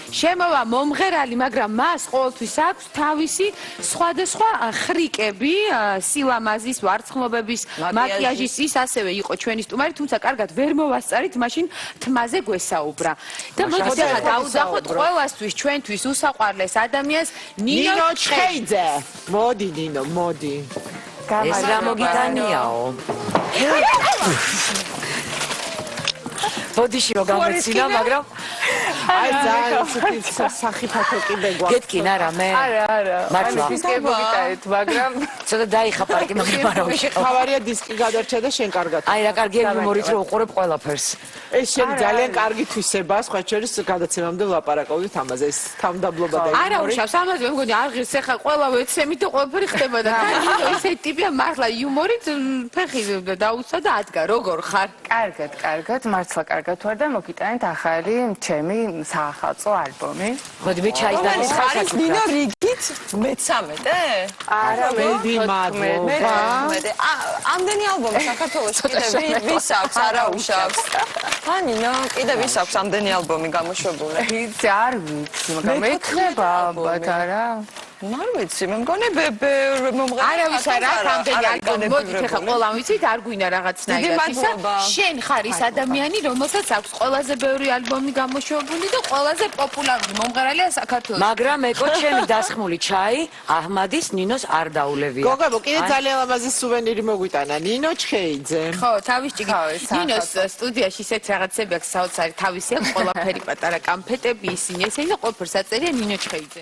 შემოვა მომღერალი, მაგრამ მას ყოველთვის აქვს თავისი სხვადასხვა ხრიკები, სილამაზის, ვარცხლობების, მაკიაჟის, ის ასევე იყო ჩვენი სტუმარი, თუმცა კარგად ვერ მოვასწარით, მაშინ თმაზე გვესაუბრა. და მოდით ახლა დავუძახოთ ყველასთვის, ჩვენთვის უსაყვარლეს ადამიანს ნინო ჩხეიძე. მოდი ნინო, მოდი. ეს რა მოგიტანიაო? ბოდიში რო გამეცინა, მაგრამ აი ძალიან სახიფათო კიდე გვაქვს. გეტკინა რამე? არა. მართლა. დისკი მოგიტანეთ, მაგრამ ცოტა დაიხაპარ კი მაგრამ თავარია დისკი გადარჩა და შენ კარგად. აი რა კარგი ჰუმორით რო უყურებ ყველაფერს. ეს შენ ძალიან კარგი თვისება, სხვა შორის გადაცემამდე ვლაპარაკობდით ამაზე. ეს თავდაბლობა და არა უშავს, ამაზე მე მგონი არ ღირს, ეხლა ყველა ვეცემით და ყველაფერი ხდება და ისეთი ტიპია მართლა იუმორით ფეხი დაუცა და ადგა, როგორ ხარ? კარგად, მართლა კარგად ვარ და მოგიტანეთ ახალი ჩემი საახალწლო ალბომი. მოდი მე ჩაის და ის ხალხს ნინო რიგით მე-13? არა, მედი მადლობა. ამდენი ალბომი საქართველოში კიდე ვის აქვს, არა უშავს. ნინო, კიდე ვის აქვს ამდენი ალბომი გამოშვებული? იცი არ ვიცი, მაგრამ მექნება ალბათ არა. არ ვიცი, მე მგონი მომღერალი. არავის არ აქვს ამდენი ალბომი. მოდით ახლა ყველამ ვიცით, არ გვინდა რაღაცნაირად ისა. შენ ხარ ის ადამიანი, რომელსაც აქვს ყველაზე ბევრი ალბომი გამოშვებული და ყველაზე პოპულარული მომღერალია საქართველოში. მაგრამ ეკო ჩემი დასხმული ჩაი აჰმადის ნინოს არ დაულევია. გოგებო, კიდე ძალიან ლამაზი სუვენირი მოგვიტანა. ნინო ჩხეიძე. ხო, თავის ჭიქი. ნინოს სტუდიაში ისეთ რაღაცები აქვს საოცარი, თავისი აქვს ყველაფერი პატარა კამფეტები ისინი, ესენი და ყველაფერს აწერია ნინო ჩხეიძე.